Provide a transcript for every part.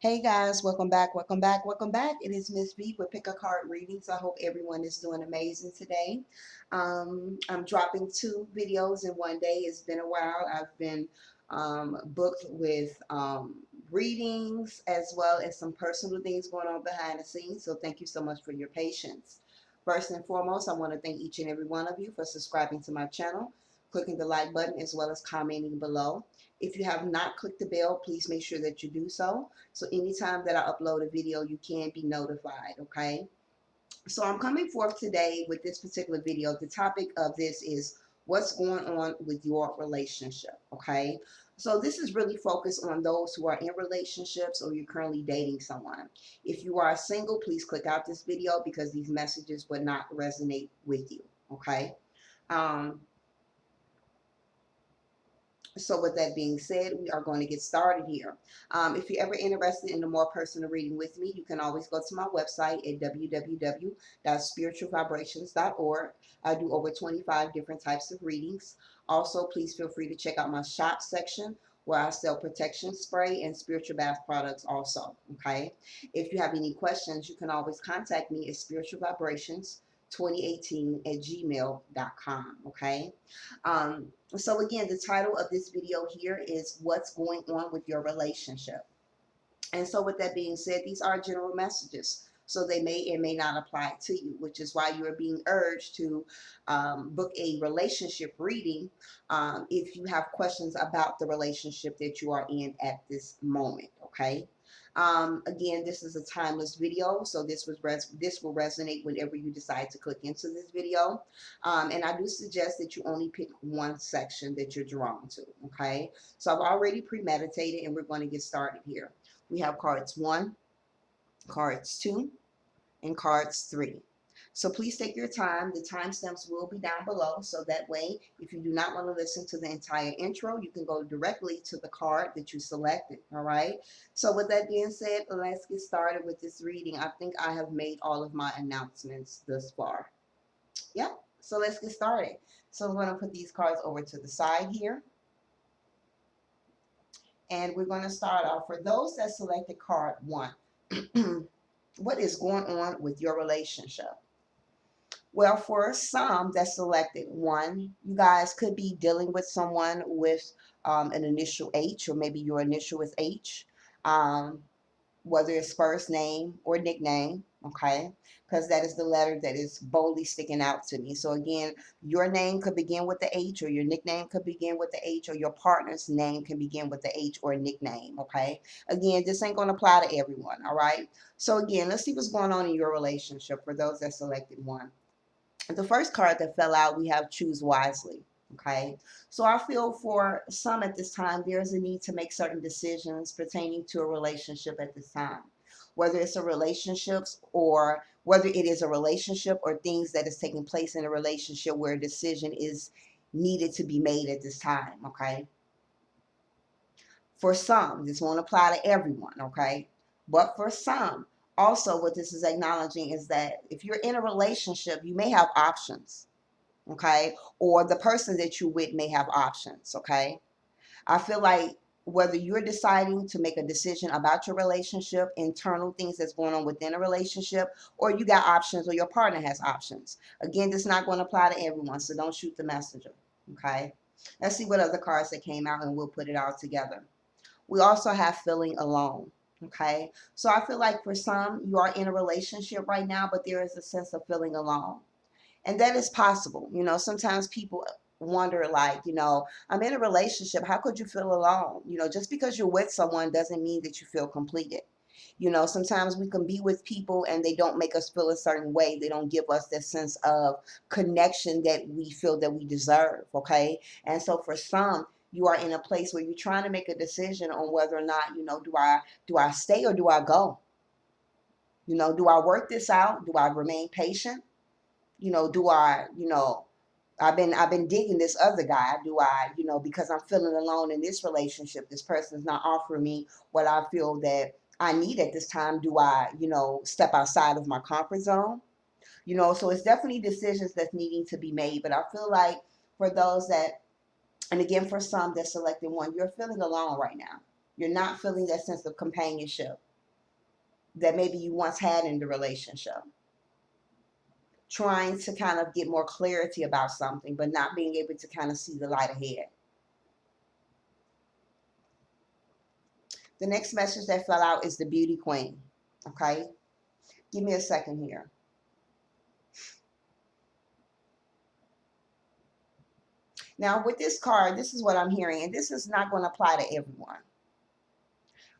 Hey guys, welcome back, welcome back, welcome back. It is Miss B with Pick a Card Readings. I hope everyone is doing amazing today. I'm dropping 2 videos in one day. It's been a while. I've been booked with readings as well as some personal things going on behind the scenes. So thank you so much for your patience. First and foremost, I want to thank each and every one of you for subscribing to my channel, clicking the like button, as well as commenting below. If you have not clicked the bell, please make sure that you do so. So anytime that I upload a video, you can be notified, okay? So I'm coming forth today with this particular video. The topic of this is what's going on with your relationship, okay? So this is really focused on those who are in relationships or you're currently dating someone. If you are single, please click out this video because these messages would not resonate with you, okay? Um, So with that being said, we are going to get started here. If you're ever interested in a more personal reading with me, you can always go to my website at www.spiritualvibrations.org. I do over 25 different types of readings. Also, please feel free to check out my shop section where I sell protection spray and spiritual bath products also, okay? If you have any questions, you can always contact me at spiritualvibrations2018@gmail.com, okay? So again, the title of this video here is what's going on with your relationship. And so with that being said, these are general messages. So they may and may not apply to you, which is why you are being urged to book a relationship reading if you have questions about the relationship that you are in at this moment, okay? Again, this is a timeless video, so this will resonate whenever you decide to click into this video. And I do suggest that you only pick one section that you're drawn to, okay? So I've already premeditated, and we're going to get started here. We have cards 1, cards 2, and cards 3. So please take your time. The timestamps will be down below, so that way, if you do not want to listen to the entire intro, you can go directly to the card that you selected, all right? So with that being said, let's get started with this reading. I think I have made all of my announcements thus far. Yep, so let's get started. So I'm going to put these cards over to the side here. And we're going to start off. For those that selected card 1, what is going on with your relationship? Well, for some that selected 1, you guys could be dealing with someone with an initial H, or maybe your initial is H. Whether it's first name or nickname, okay? Because that is the letter that is boldly sticking out to me. So again, your name could begin with the H, or your nickname could begin with the H, or your partner's name can begin with the H or a nickname, okay? Again, this ain't going to apply to everyone, all right? So again, let's see what's going on in your relationship for those that selected 1. The first card that fell out, we have choose wisely. Okay, so I feel for some at this time, there's a need to make certain decisions pertaining to a relationship at this time. Whether it's a relationships or whether it is a relationship or things that is taking place in a relationship where a decision is needed to be made at this time. Okay, for some, this won't apply to everyone, okay? But for some, also what this is acknowledging is that if you're in a relationship, you may have options, okay? Or the person that you're with may have options, okay? I feel like whether you're deciding to make a decision about your relationship, internal things that's going on within a relationship, or you got options or your partner has options. Again, this is not going to apply to everyone, so don't shoot the messenger, okay? Let's see what other cards that came out and we'll put it all together. We also have feeling alone. Okay. So I feel like for some, you are in a relationship right now, but there is a sense of feeling alone. And that is possible. You know, sometimes people wonder, like, I'm in a relationship. How could you feel alone? Just because you're with someone doesn't mean that you feel completed. Sometimes we can be with people and they don't make us feel a certain way. They don't give us that sense of connection that we feel that we deserve. Okay. And so for some, you are in a place where you're trying to make a decision on whether or not, do I stay or do I go? Do I work this out? Do I remain patient? Do I, I've been digging this other guy. Do I, because I'm feeling alone in this relationship, this person is not offering me what I feel that I need at this time. Do I, step outside of my comfort zone? So it's definitely decisions that's needing to be made. But I feel like for those that, and again, for some that selected 1, you're feeling alone right now. You're not feeling that sense of companionship. that maybe you once had in the relationship. Trying to kind of get more clarity about something, but not being able to kind of see the light ahead. The next message that fell out is the beauty queen. Okay, give me a second here. Now with this card, this is what I'm hearing, and this is not going to apply to everyone.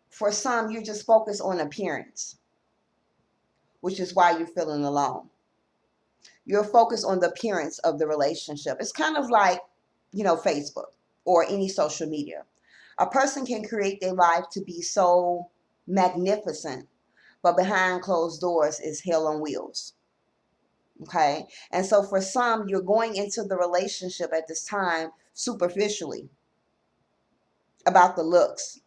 For some, you're just focused on appearance, which is why you're feeling alone. You're focused on the appearance of the relationship. It's kind of like, Facebook or any social media. A person can create their life to be so magnificent, but behind closed doors is hell on wheels. Okay. And so for some, you're going into the relationship at this time superficially about the looks.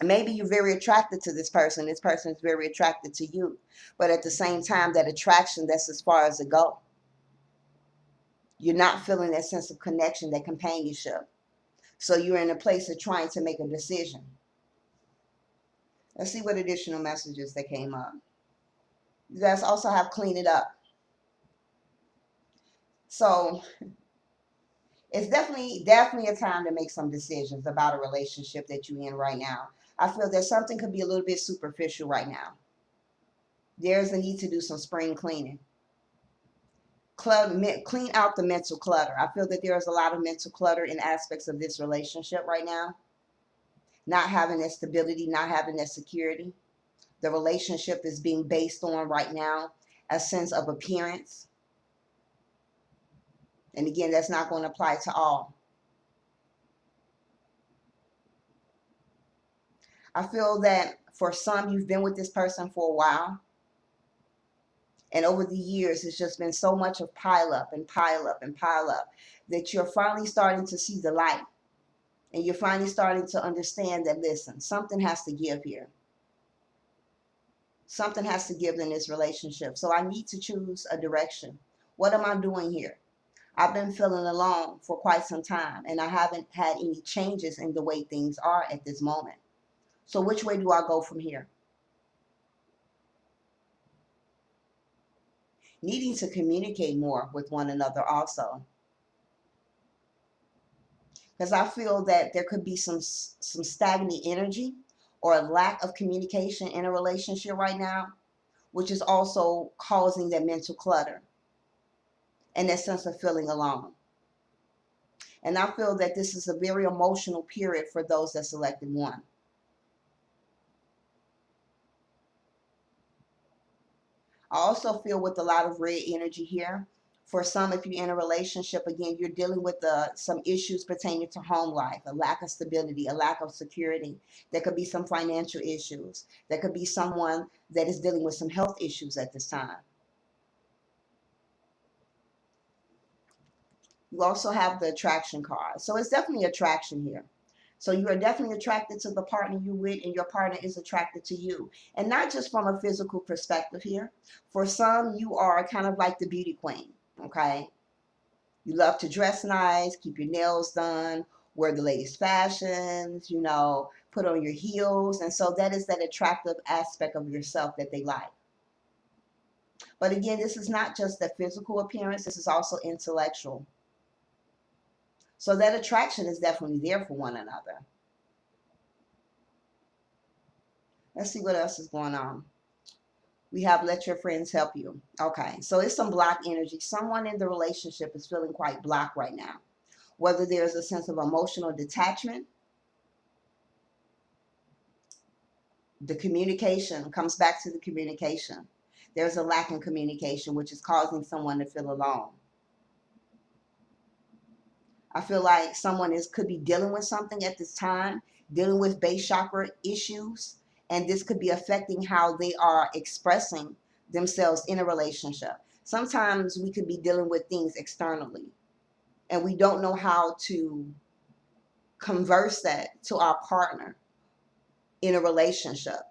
Maybe you're very attracted to this person. This person is very attracted to you. But at the same time, that attraction, that's as far as it goes. You're not feeling that sense of connection, that companionship. So you're in a place of trying to make a decision. Let's see what additional messages that came up. You guys also have clean it up. So it's definitely a time to make some decisions about a relationship that you're in right now. I feel that something could be a little bit superficial right now. There's a need to do some spring cleaning. Clean out the mental clutter. I feel that there is a lot of mental clutter in aspects of this relationship right now. Not having that stability, not having that security. The relationship is being based on right now a sense of appearance. And again, that's not going to apply to all. I feel that for some, you've been with this person for a while. And over the years, it's just been so much of pile up and pile up and pile up that you're finally starting to see the light. And you're finally starting to understand that, listen, something has to give here. Something has to give in this relationship. So I need to choose a direction. What am I doing here? I've been feeling alone for quite some time, and I haven't had any changes in the way things are at this moment. So which way do I go from here? Needing to communicate more with one another also. Because I feel that there could be some stagnant energy or a lack of communication in a relationship right now, which is also causing that mental clutter and that sense of feeling alone. And I feel that this is a very emotional period for those that selected one. I also feel with a lot of red energy here. For some, if you're in a relationship, again, you're dealing with some issues pertaining to home life, a lack of stability, a lack of security. There could be some financial issues. There could be someone that is dealing with some health issues at this time. You also have the attraction card. So it's definitely attraction here. So you are definitely attracted to the partner you're with, and your partner is attracted to you. And not just from a physical perspective here. For some, you are kind of like the beauty queen, okay? You love to dress nice, keep your nails done, wear the latest fashions, put on your heels. And so that is that attractive aspect of yourself that they like. But again, this is not just the physical appearance, this is also intellectual. So that attraction is definitely there for one another. Let's see what else is going on. We have let your friends help you. Okay, so it's some block energy. Someone in the relationship is feeling quite blocked right now. Whether there's a sense of emotional detachment, the communication comes back to the communication. There's a lack in communication, which is causing someone to feel alone. I feel like someone could be dealing with something at this time, dealing with base chakra issues, and this could be affecting how they are expressing themselves in a relationship. Sometimes we could be dealing with things externally, and we don't know how to converse that to our partner in a relationship.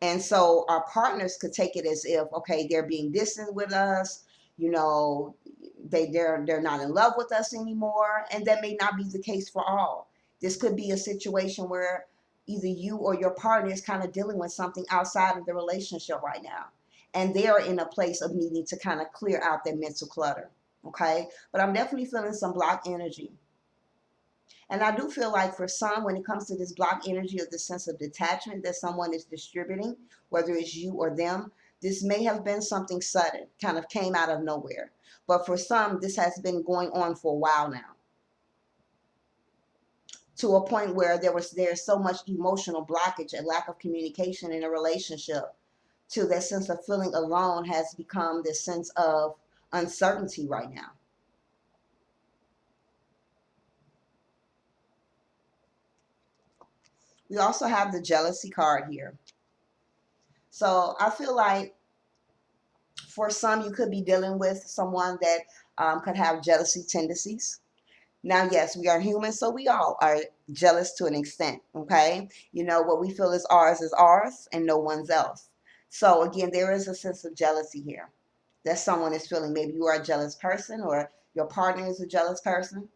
And so our partners could take it as if, okay, they're being distant with us, they're not in love with us anymore, and that may not be the case for all. This could be a situation where, either you or your partner is kind of dealing with something outside of the relationship right now. And they're in a place of needing to kind of clear out their mental clutter. Okay. But I'm definitely feeling some block energy. And I do feel like for some, when it comes to this block energy of the sense of detachment that someone is distributing, whether it's you or them, this may have been something sudden, kind of came out of nowhere. But for some, this has been going on for a while now, to a point where there's so much emotional blockage and lack of communication in a relationship, to that sense of feeling alone has become this sense of uncertainty right now. We also have the jealousy card here. So I feel like for some, you could be dealing with someone that could have jealousy tendencies. Now, yes, we are human, so we all are jealous to an extent, okay? You know, what we feel is ours and no one's else. So again, there is a sense of jealousy here that someone is feeling. Maybe you are a jealous person or your partner is a jealous person.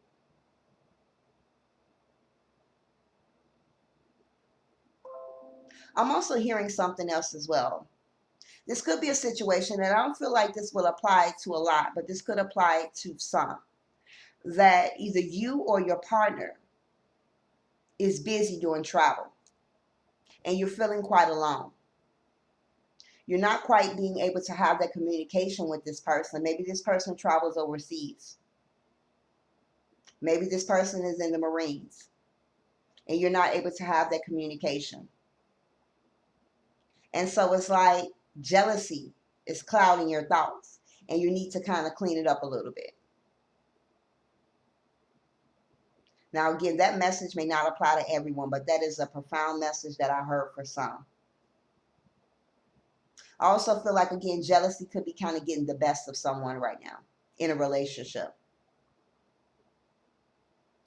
I'm also hearing something else as well. This could be a situation that I don't feel like this will apply to a lot, but this could apply to some. That either you or your partner is busy doing travel and you're feeling quite alone. You're not quite being able to have that communication with this person. Maybe this person travels overseas. Maybe this person is in the Marines and you're not able to have that communication. And so it's like jealousy is clouding your thoughts and you need to kind of clean it up a little bit. Now, again, that message may not apply to everyone, but that is a profound message that I heard for some. I also feel like, again, jealousy could be kind of getting the best of someone right now in a relationship.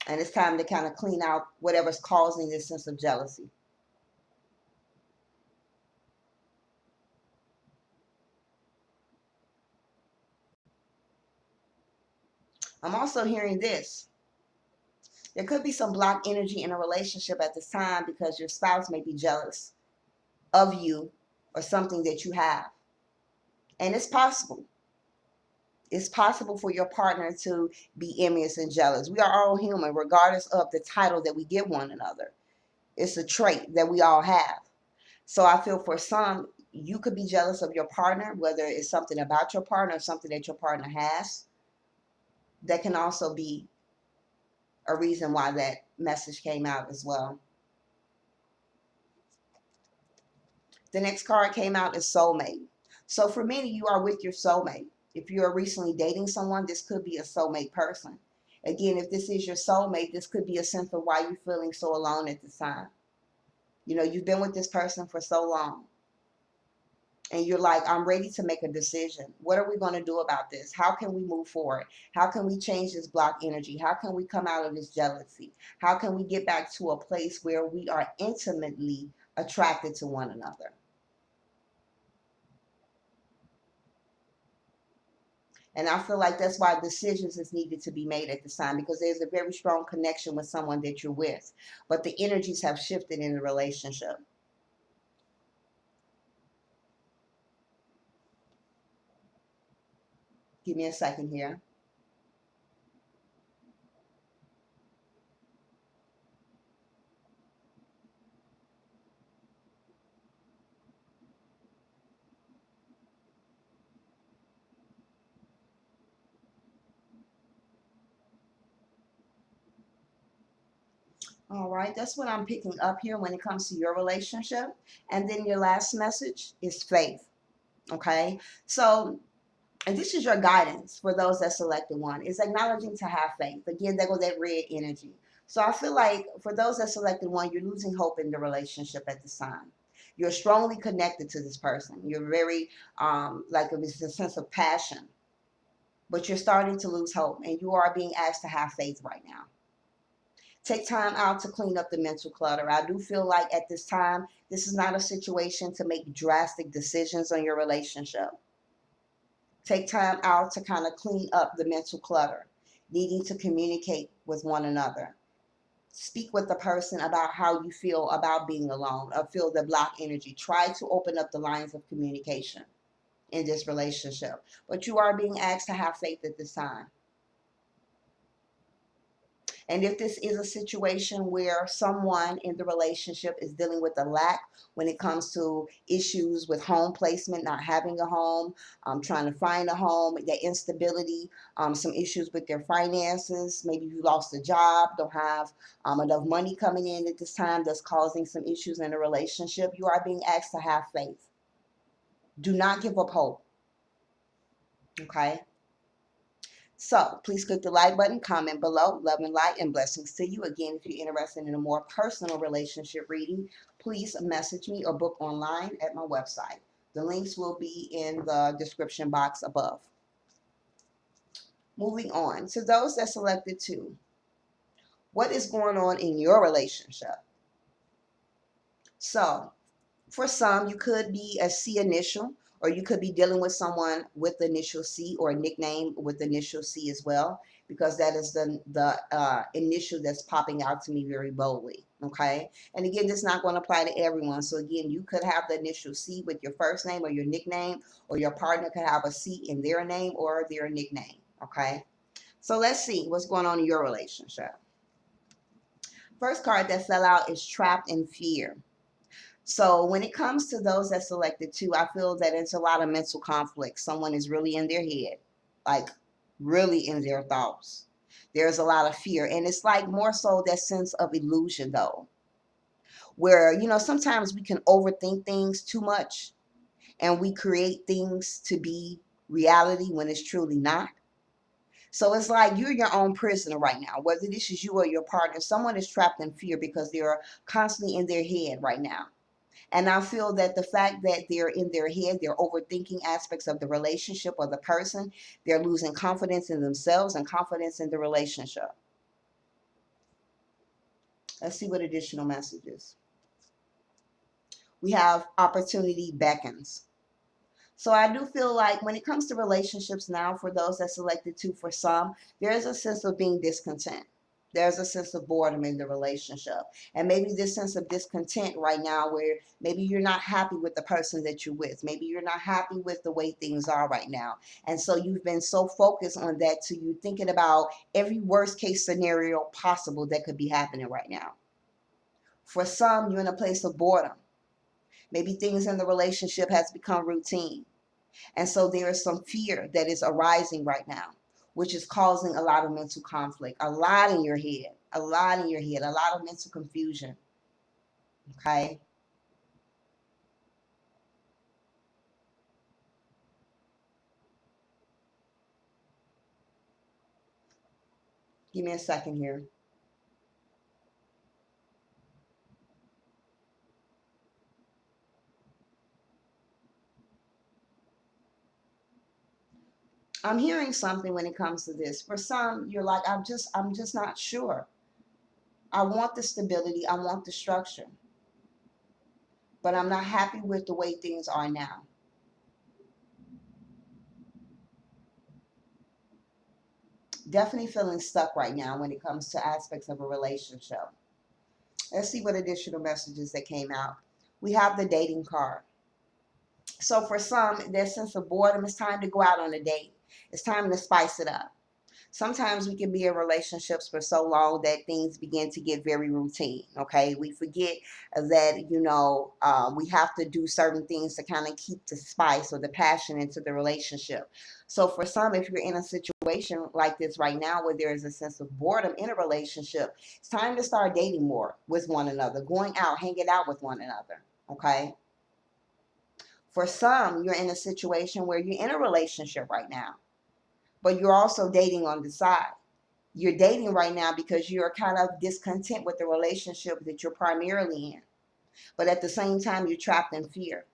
And it's time to kind of clean out whatever's causing this sense of jealousy. I'm also hearing this. There could be some blocked energy in a relationship at this time because your spouse may be jealous of you or something that you have. And it's possible. It's possible for your partner to be envious and jealous. We are all human, regardless of the title that we give one another. It's a trait that we all have. So I feel for some, you could be jealous of your partner, whether it's something about your partner or something that your partner has. That can also be a reason why that message came out as well. The next card came out is soulmate. So for many, you are with your soulmate. If you're recently dating someone, this could be a soulmate person. Again, if this is your soulmate, this could be a sense of why you're feeling so alone at this time. You know, you've been with this person for so long. And you're like, I'm ready to make a decision. What are we going to do about this? How can we move forward? How can we change this block energy? How can we come out of this jealousy? How can we get back to a place where we are intimately attracted to one another? And I feel like that's why decisions is needed to be made at this time, because there's a very strong connection with someone that you're with. But the energies have shifted in the relationship. Give me a second here. All right, that's what I'm picking up here when it comes to your relationship. And then your last message is faith. Okay, so and this is your guidance for those that selected one, is acknowledging to have faith. Again, there goes that red energy. So I feel like for those that selected one, you're losing hope in the relationship at this time. You're strongly connected to this person. You're very like it's a sense of passion, but you're starting to lose hope, and you are being asked to have faith right now. Take time out to clean up the mental clutter. I do feel like at this time, this is not a situation to make drastic decisions on your relationship. Take time out to kind of clean up the mental clutter, needing to communicate with one another. Speak with the person about how you feel about being alone or feel the block energy. Try to open up the lines of communication in this relationship. But you are being asked to have faith at this time. And if this is a situation where someone in the relationship is dealing with a lack when it comes to issues with home placement, not having a home, trying to find a home, the instability, some issues with their finances, maybe you lost a job, don't have enough money coming in at this time, that's causing some issues in a relationship, you are being asked to have faith. Do not give up hope. Okay? So please click the like button, comment below, love and light, and blessings to you. Again, if you're interested in a more personal relationship reading, please message me or book online at my website. The links will be in the description box above. Moving on to those that selected two. What is going on in your relationship? So for some, you could be a C initial, or you could be dealing with someone with the initial C or a nickname with the initial C as well, because that is the initial that's popping out to me very boldly. Okay, and again, this is not going to apply to everyone. So again, you could have the initial C with your first name or your nickname, or your partner could have a C in their name or their nickname. Okay, so let's see what's going on in your relationship. First card that fell out is Trapped in Fear. So when it comes to those that selected two, I feel that it's a lot of mental conflict. Someone is really in their head, like really in their thoughts. There's a lot of fear. And it's like more so that sense of illusion, though, where, sometimes we can overthink things too much and we create things to be reality when it's truly not. So it's like you're your own prisoner right now, whether this is you or your partner. Someone is trapped in fear because they're constantly in their head right now. And I feel that the fact that they're in their head, they're overthinking aspects of the relationship or the person, they're losing confidence in themselves and confidence in the relationship. Let's see what additional messages. We have opportunity beckons. So I do feel like when it comes to relationships now, for those that selected two, for some, there's a sense of being discontent. There's a sense of boredom in the relationship. And maybe this sense of discontent right now where maybe you're not happy with the person that you're with. Maybe you're not happy with the way things are right now. And so you've been so focused on that to you thinking about every worst case scenario possible that could be happening right now. For some, you're in a place of boredom. Maybe things in the relationship has become routine. And so there is some fear that is arising right now, which is causing a lot of mental conflict, a lot in your head, a lot in your head, a lot of mental confusion. Okay. Give me a second here. I'm hearing something when it comes to this. For some, you're like, I'm just not sure. I want the stability, I want the structure, but I'm not happy with the way things are now. Definitely feeling stuck right now when it comes to aspects of a relationship. Let's see what additional messages that came out. We have the dating card. So for some, their sense of boredom, it's time to go out on a date. It's time to spice it up. Sometimes we can be in relationships for so long that things begin to get very routine. Okay, we forget that we have to do certain things to kind of keep the spice or the passion into the relationship. So for some, if you're in a situation like this right now where there is a sense of boredom in a relationship, it's time to start dating more with one another, going out, hanging out with one another. Okay. For some, you're in a situation where you're in a relationship right now, but you're also dating on the side. You're dating right now because you're kind of discontent with the relationship that you're primarily in. But at the same time, you're trapped in fear.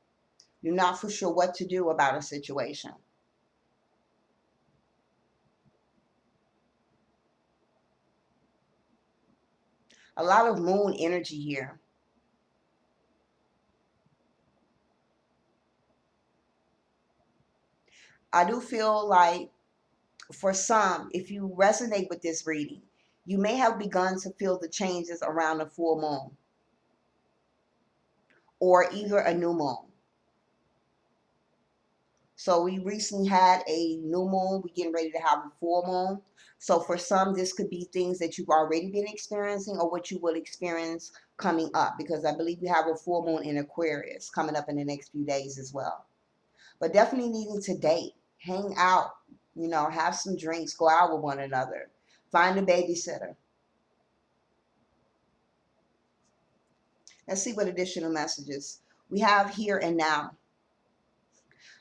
You're not for sure what to do about a situation. A lot of moon energy here. I do feel like for some, if you resonate with this reading, You may have begun to feel the changes around a full moon or either a new moon. So we recently had a new moon. We're getting ready to have a full moon. So for some, this could be things that you've already been experiencing or what you will experience coming up, because I believe we have a full moon in Aquarius coming up in the next few days as well. But definitely needing to date, hang out, have some drinks, go out with one another, find a babysitter. Let's see what additional messages we have here and now.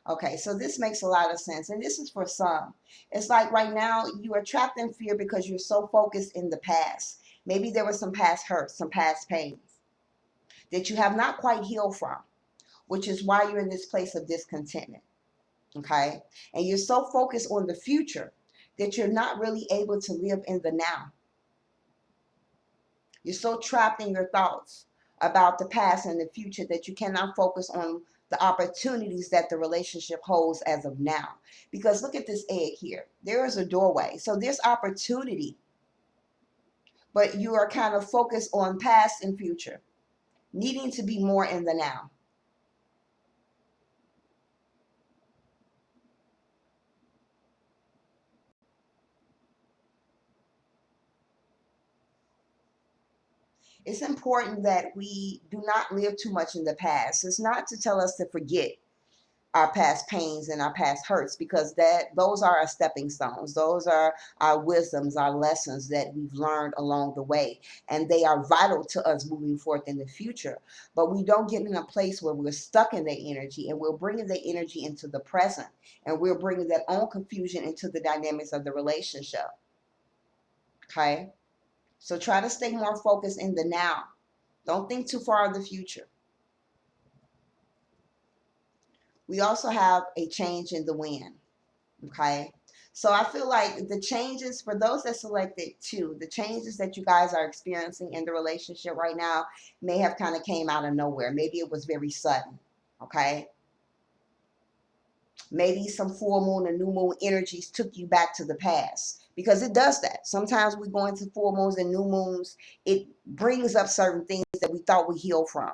Okay, so this makes a lot of sense. And this is for some. It's like right now you are trapped in fear because you're so focused in the past. Maybe there was some past hurts, some past pains that you have not quite healed from, which is why you're in this place of discontentment. Okay, and you're so focused on the future that you're not really able to live in the now. You're so trapped in your thoughts about the past and the future that you cannot focus on the opportunities that the relationship holds as of now. Because look at this egg here. There is a doorway. So there's opportunity, but you are kind of focused on past and future, needing to be more in the now. It's important that we do not live too much in the past. It's not to tell us to forget our past pains and our past hurts, because those are our stepping stones. Those are our wisdoms, our lessons that we've learned along the way, and they are vital to us moving forth in the future. But we don't get in a place where we're stuck in that energy, and we're bringing the energy into the present, and we're bringing that own confusion into the dynamics of the relationship. Okay, so try to stay more focused in the now. Don't think too far in the future. We also have a change in the wind. Okay, so I feel like the changes for those that selected two, the changes that you guys are experiencing in the relationship right now may have kind of came out of nowhere. Maybe it was very sudden. Okay, maybe some full moon and new moon energies took you back to the past, because it does that. Sometimes we go into full moons and new moons, it brings up certain things that we thought we healed from,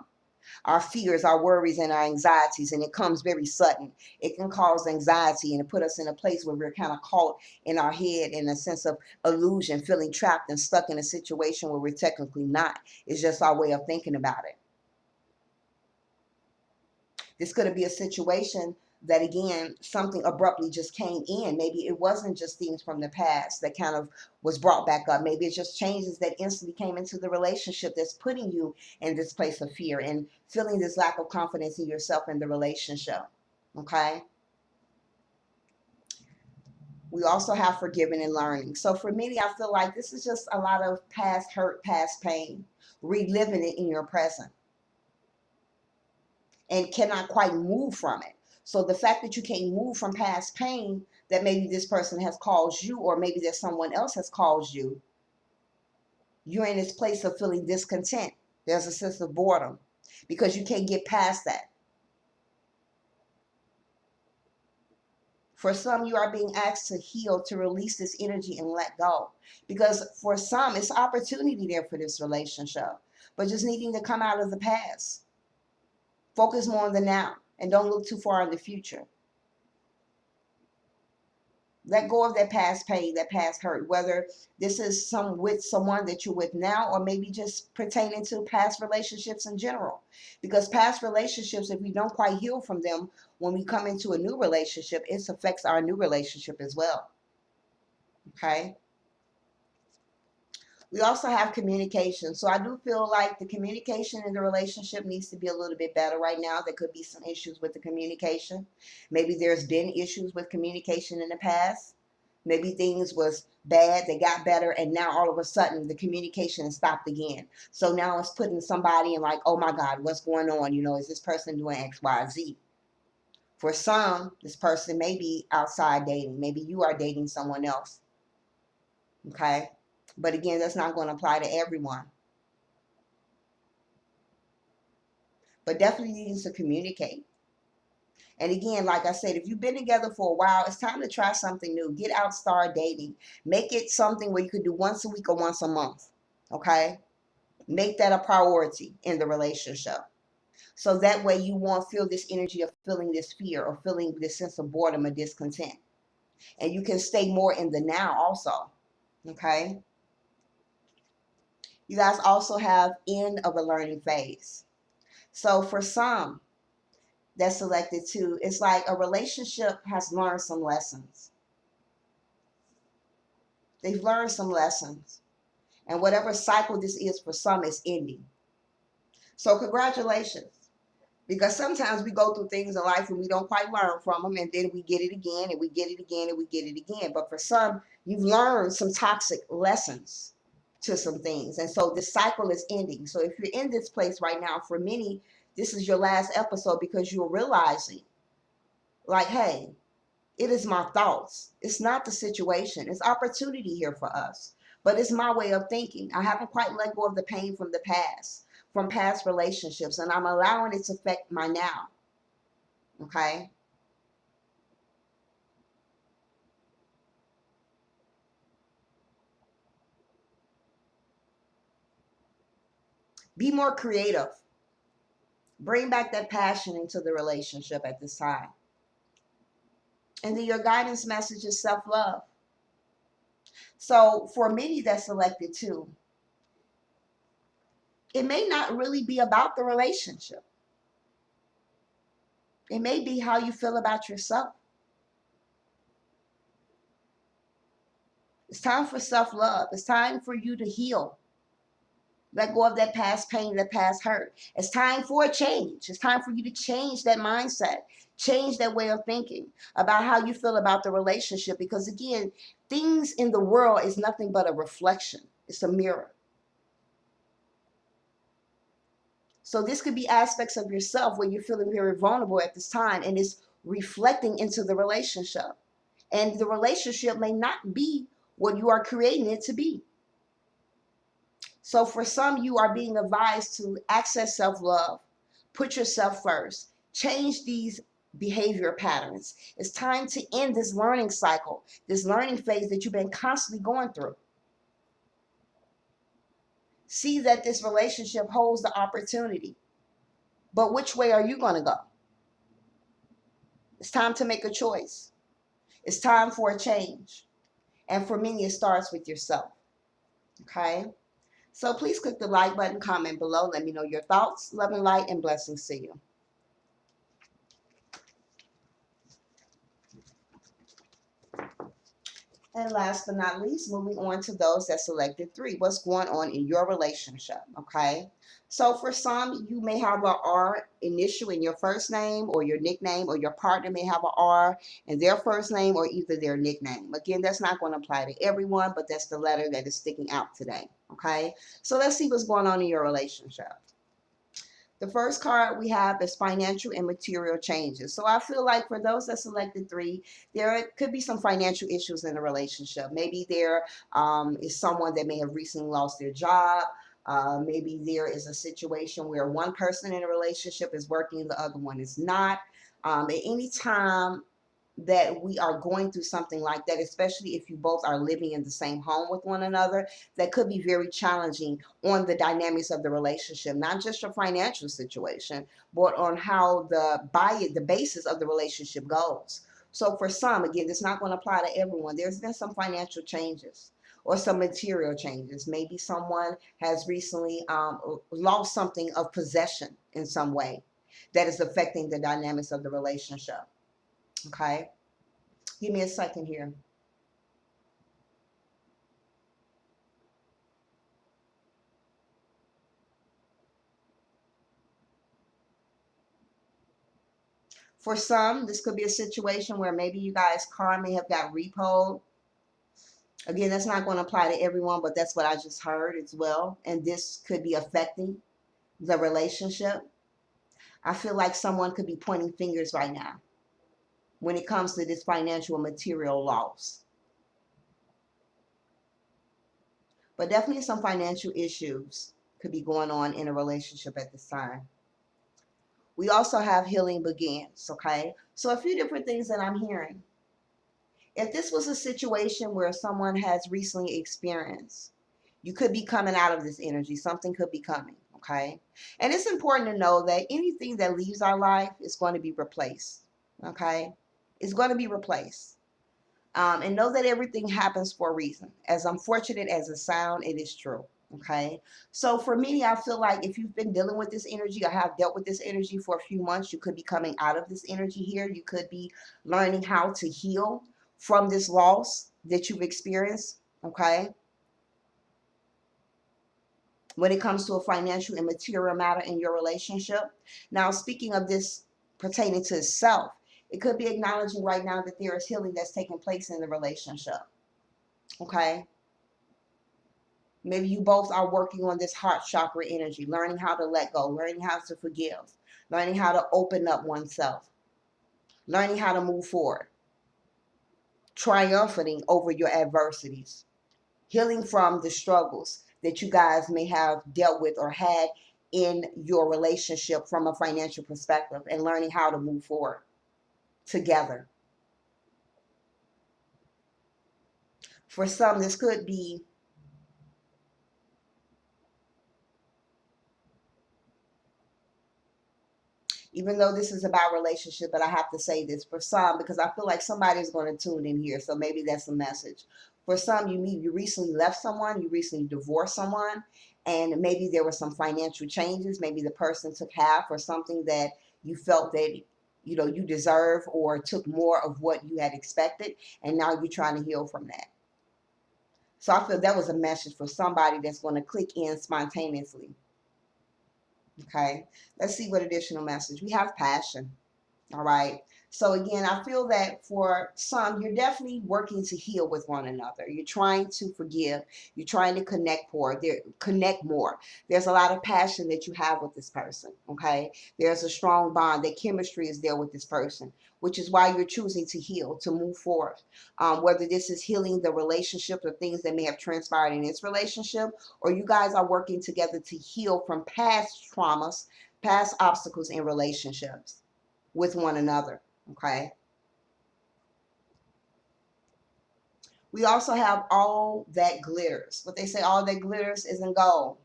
our fears, our worries, and our anxieties, and it comes very sudden. It can cause anxiety and it put us in a place where we're kind of caught in our head in a sense of illusion, feeling trapped and stuck in a situation where we're technically not. It's just our way of thinking about it. This could be a situation that, again, something abruptly just came in. Maybe it wasn't just things from the past that kind of was brought back up. Maybe it's just changes that instantly came into the relationship that's putting you in this place of fear and feeling this lack of confidence in yourself and the relationship. Okay. We also have forgiving and learning. So for me, I feel like this is just a lot of past hurt, past pain, reliving it in your present, and cannot quite move from it. So the fact that you can't move from past pain that maybe this person has caused you, or maybe that someone else has caused you, you're in this place of feeling discontent. There's a sense of boredom because you can't get past that. For some, you are being asked to heal, to release this energy and let go. Because for some, it's opportunity there for this relationship, but just needing to come out of the past. Focus more on the now and don't look too far in the future. Let go of that past pain, that past hurt, whether this is with someone that you're with now, or maybe just pertaining to past relationships in general. Because past relationships, if we don't quite heal from them, when we come into a new relationship, it affects our new relationship as well. Okay. We also have communication. So I do feel like the communication in the relationship needs to be a little bit better right now. There could be some issues with the communication. Maybe there's been issues with communication in the past. Maybe things was bad, they got better, and now all of a sudden the communication has stopped again. So now it's putting somebody in like, oh my God, what's going on? Is this person doing X, Y, Z? For some, this person may be outside dating. Maybe you are dating someone else. Okay? But again, that's not going to apply to everyone. But definitely needing to communicate. And again, like I said, if you've been together for a while, it's time to try something new. Get out, start dating. Make it something where you could do once a week or once a month. Okay? Make that a priority in the relationship. So that way you won't feel this energy of feeling this fear or feeling this sense of boredom or discontent. And you can stay more in the now also. Okay? You guys also have end of a learning phase. So for some that's selected too, it's like a relationship has learned some lessons. They've learned some lessons. And whatever cycle this is for some, is ending. So congratulations. Because sometimes we go through things in life and we don't quite learn from them, and then we get it again, and we get it again, and we get it again. But for some, you've learned some toxic lessons to some things. And so this cycle is ending. So if you're in this place right now, for many, this is your last episode because you're realizing, like, hey, it is my thoughts. It's not the situation. It's opportunity here for us. But it's my way of thinking. I haven't quite let go of the pain from the past, from past relationships, and I'm allowing it to affect my now. Okay? Be more creative. Bring back that passion into the relationship at this time. And then your guidance message is self-love. So for many that's selected too, it may not really be about the relationship. It may be how you feel about yourself. It's time for self-love. It's time for you to heal. Let go of that past pain, that past hurt. It's time for a change. It's time for you to change that mindset, change that way of thinking about how you feel about the relationship. Because again, things in the world is nothing but a reflection. It's a mirror. So this could be aspects of yourself where you're feeling very vulnerable at this time, and it's reflecting into the relationship. And the relationship may not be what you are creating it to be. So for some, you are being advised to access self-love, put yourself first, change these behavior patterns. It's time to end this learning cycle, this learning phase that you've been constantly going through. See that this relationship holds the opportunity. But which way are you going to go? It's time to make a choice. It's time for a change. And for many, it starts with yourself. Okay? So please click the like button, comment below. Let me know your thoughts. Love and light and blessings to you. And last but not least, moving on to those that selected 3. What's going on in your relationship? Okay. So for some, you may have a R initial in your first name or your nickname, or your partner may have a R in their first name or either their nickname. Again, that's not going to apply to everyone, but that's the letter that is sticking out today. Okay. So let's see what's going on in your relationship. The first card we have is financial and material changes. So I feel like for those that selected 3, there could be some financial issues in the relationship. Maybe there is someone that may have recently lost their job. Maybe there is a situation where one person in a relationship is working, the other one is not. At any time that we are going through something like that, especially if you both are living in the same home with one another, that could be very challenging on the dynamics of the relationship, not just your financial situation, but on how the basis of the relationship goes. So for some, again, it's not going to apply to everyone. There's been some financial changes or some material changes. Maybe someone has recently lost something of possession in some way that is affecting the dynamics of the relationship. Okay, give me a second here. For some, this could be a situation where maybe you guys' car may have got repoed. Again, that's not going to apply to everyone, but that's what I just heard as well. And this could be affecting the relationship. I feel like someone could be pointing fingers right now when it comes to this financial and material loss. But definitely some financial issues could be going on in a relationship at this time. We also have healing begins, okay? So a few different things that I'm hearing. If this was a situation where someone has recently experienced, you could be coming out of this energy. Something could be coming, okay? And it's important to know that anything that leaves our life is going to be replaced, okay? It's going to be replaced. And know that everything happens for a reason. As unfortunate as it sounds, it is true. Okay. So for me, I feel like if you've been dealing with this energy or have dealt with this energy for a few months, you could be coming out of this energy here. You could be learning how to heal from this loss that you've experienced. Okay. When it comes to a financial and material matter in your relationship. Now, speaking of this pertaining to self, it could be acknowledging right now that there is healing that's taking place in the relationship. Okay. Maybe you both are working on this heart chakra energy, learning how to let go, learning how to forgive, learning how to open up oneself, learning how to move forward, triumphing over your adversities, healing from the struggles that you guys may have dealt with or had in your relationship from a financial perspective, and learning how to move forward together. For some, this could be even though this is about relationship, but I have to say this for some because I feel like somebody's going to tune in here. So maybe that's a message. For some, you recently left someone, you recently divorced someone, and maybe there were some financial changes. Maybe the person took half or something that you felt that you deserve or took more of what you had expected, and now you're trying to heal from that. So I feel that was a message for somebody that's going to click in spontaneously. Okay, let's see what additional message we have. Passion. All right. So again, I feel that for some, you're definitely working to heal with one another. You're trying to forgive. You're trying to connect more. There's a lot of passion that you have with this person. Okay. There's a strong bond. The chemistry is there with this person, which is why you're choosing to heal, to move forward. Whether this is healing the relationship or things that may have transpired in this relationship, or you guys are working together to heal from past traumas, past obstacles in relationships with one another. Okay. We also have all that glitters. What they say, all that glitters isn't gold.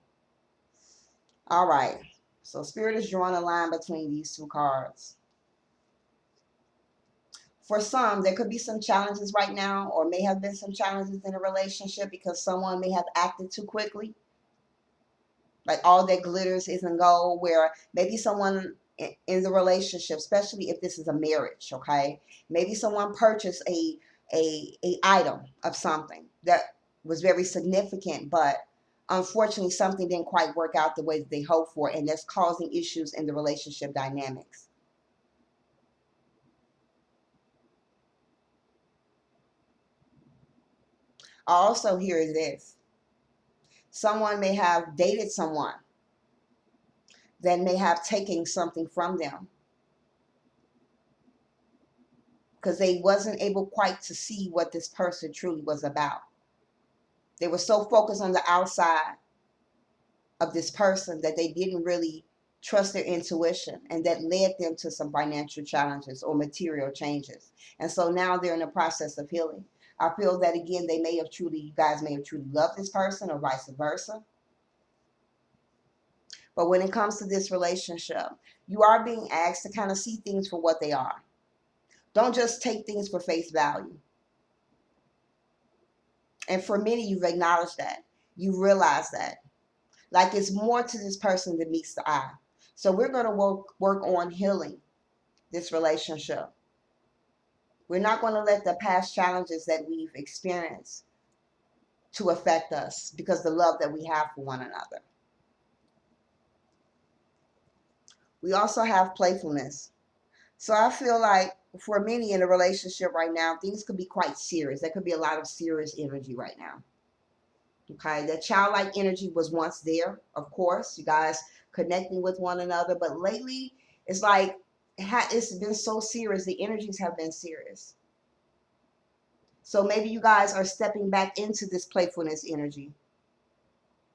All right. So Spirit is drawing a line between these two cards. For some, there could be some challenges right now, or may have been some challenges in a relationship because someone may have acted too quickly. Like all that glitters isn't gold, where maybe someone in the relationship, especially if this is a marriage, okay, maybe someone purchased a item of something that was very significant, but unfortunately something didn't quite work out the way that they hoped for, and that's causing issues in the relationship dynamics. I also hear this: someone may have dated someone that may have taken something from them because they wasn't able quite to see what this person truly was about. They were so focused on the outside of this person that they didn't really trust their intuition, and that led them to some financial challenges or material changes. And so now they're in the process of healing. I feel that again, you guys may have truly loved this person or vice versa. But when it comes to this relationship, you are being asked to kind of see things for what they are. Don't just take things for face value. And for many, you've acknowledged that. You realize that. Like it's more to this person than meets the eye. So we're going to work on healing this relationship. We're not going to let the past challenges that we've experienced to affect us because the love that we have for one another. We also have playfulness. So I feel like for many in a relationship right now, things could be quite serious. There could be a lot of serious energy right now. Okay, that childlike energy was once there, of course, you guys connecting with one another, but lately it's like it's been so serious. The energies have been serious. So maybe you guys are stepping back into this playfulness energy,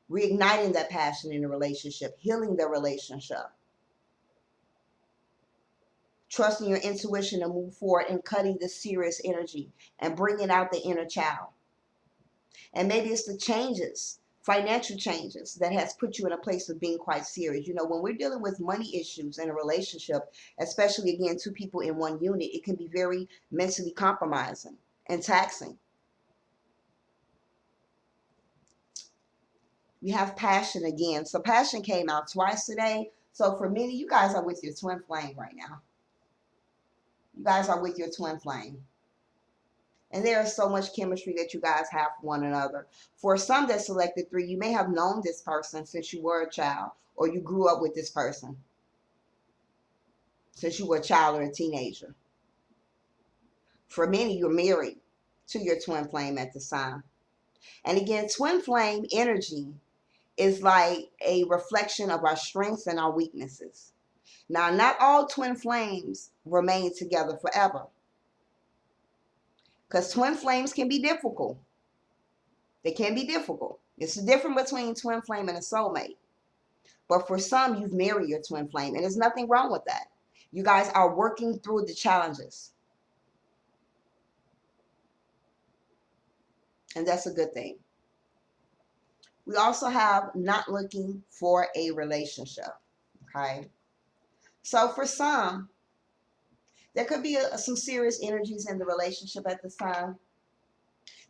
reigniting that passion in the relationship, healing the relationship. trusting your intuition to move forward and cutting the serious energy and bringing out the inner child. And maybe it's the changes, financial changes, that has put you in a place of being quite serious. You know, when we're dealing with money issues in a relationship, especially again, two people in one unit, it can be very mentally compromising and taxing. We have passion again. So passion came out twice today. So for many, you guys are with your twin flame right now. You guys are with your twin flame. And there is so much chemistry that you guys have for one another. For some that selected 3, you may have known this person since you were a child, or you grew up with this person since you were a child or a teenager. For many, you're married to your twin flame at this time. And again, twin flame energy is like a reflection of our strengths and our weaknesses. Now, not all twin flames remain together forever, because twin flames can be difficult. They can be difficult. It's the difference between twin flame and a soulmate. But for some, you've married your twin flame, and there's nothing wrong with that. You guys are working through the challenges, and that's a good thing. We also have not looking for a relationship, okay? So for some, there could be some serious energies in the relationship at this time.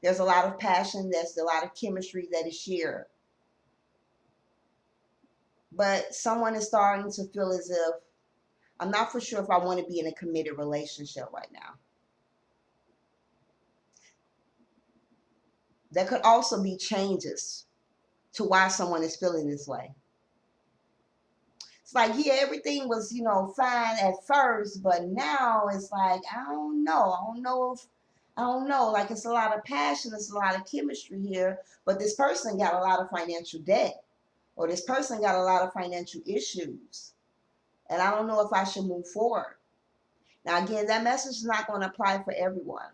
There's a lot of passion. There's a lot of chemistry that is shared. But someone is starting to feel as if, I'm not for sure if I want to be in a committed relationship right now. There could also be changes to why someone is feeling this way. It's like, yeah, everything was, fine at first, but now it's like, I don't know. I don't know. Like, it's a lot of passion, it's a lot of chemistry here, but this person got a lot of financial debt, or this person got a lot of financial issues, and I don't know if I should move forward. Now, again, that message is not going to apply for everyone.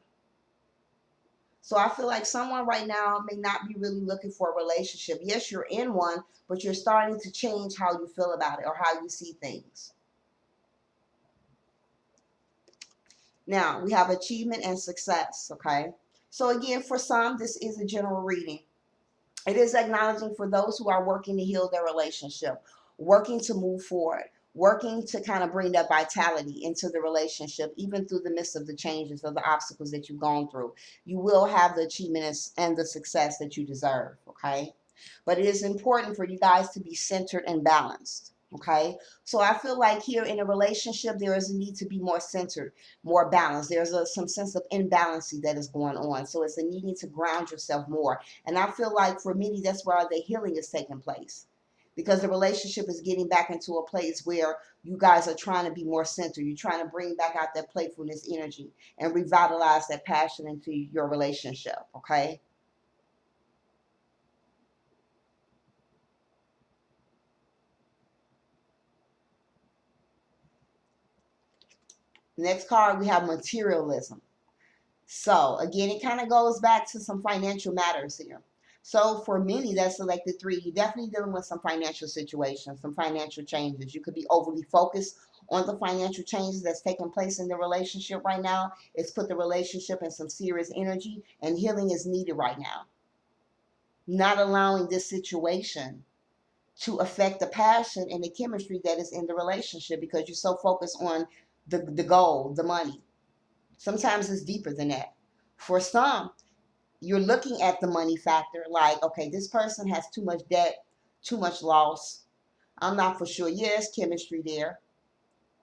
So I feel like someone right now may not be really looking for a relationship. Yes, you're in one, but you're starting to change how you feel about it or how you see things. Now, we have achievement and success, okay? So again, for some, this is a general reading. It is acknowledging for those who are working to heal their relationship, working to move forward, working to kind of bring that vitality into the relationship, even through the midst of the changes or the obstacles that you've gone through. You will have the achievements and the success that you deserve, okay? But it is important for you guys to be centered and balanced, okay? So I feel like here in a relationship, there is a need to be more centered, more balanced. There's some sense of imbalance that is going on. So it's a needing to ground yourself more. And I feel like for many, that's where the healing is taking place, because the relationship is getting back into a place where you guys are trying to be more centered. You're trying to bring back out that playfulness energy and revitalize that passion into your relationship, okay? Next card, we have materialism. So again, it kind of goes back to some financial matters here. So for many that selected 3, you're definitely dealing with some financial situations, some financial changes. You could be overly focused on the financial changes that's taking place in the relationship right now. It's put the relationship in some serious energy, and healing is needed right now. Not allowing this situation to affect the passion and the chemistry that is in the relationship, because you're so focused on the goal, the money. Sometimes it's deeper than that. For some, you're looking at the money factor like, okay, this person has too much debt, too much loss. I'm not for sure. Yes, chemistry there.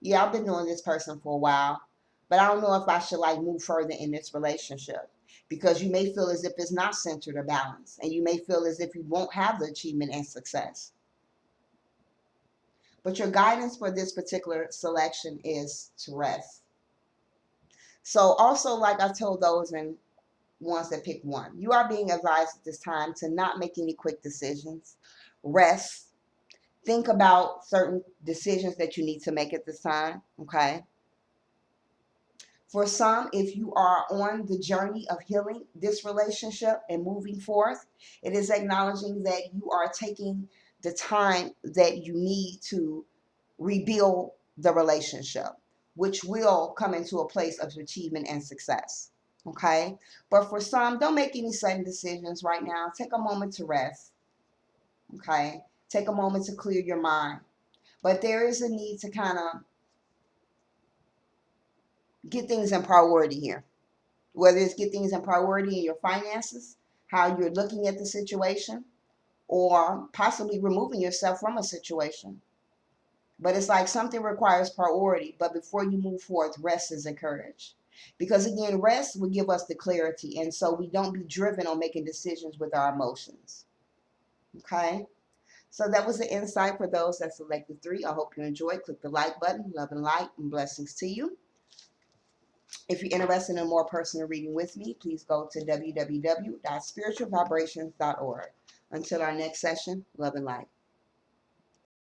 Yeah, I've been knowing this person for a while, but I don't know if I should like move further in this relationship, because you may feel as if it's not centered or balanced, and you may feel as if you won't have the achievement and success. But your guidance for this particular selection is to rest. So also, like I told those and ones that pick one, you are being advised at this time to not make any quick decisions. Rest. Think about certain decisions that you need to make at this time, okay? For some, if you are on the journey of healing this relationship and moving forth, it is acknowledging that you are taking the time that you need to rebuild the relationship. which will come into a place of achievement and success. Okay? But for some, don't make any sudden decisions right now. Take a moment to rest. Okay? Take a moment to clear your mind. But there is a need to kind of get things in priority here. Whether it's get things in priority in your finances, how you're looking at the situation, or possibly removing yourself from a situation. But it's like something requires priority, but before you move forth, rest is encouraged. Because again, rest will give us the clarity, and so we don't be driven on making decisions with our emotions. Okay? So that was the insight for those that selected 3. I hope you enjoyed. Click the like button. Love and light and blessings to you. If you're interested in more personal reading with me, please go to www.spiritualvibrations.org. Until our next session, love and light.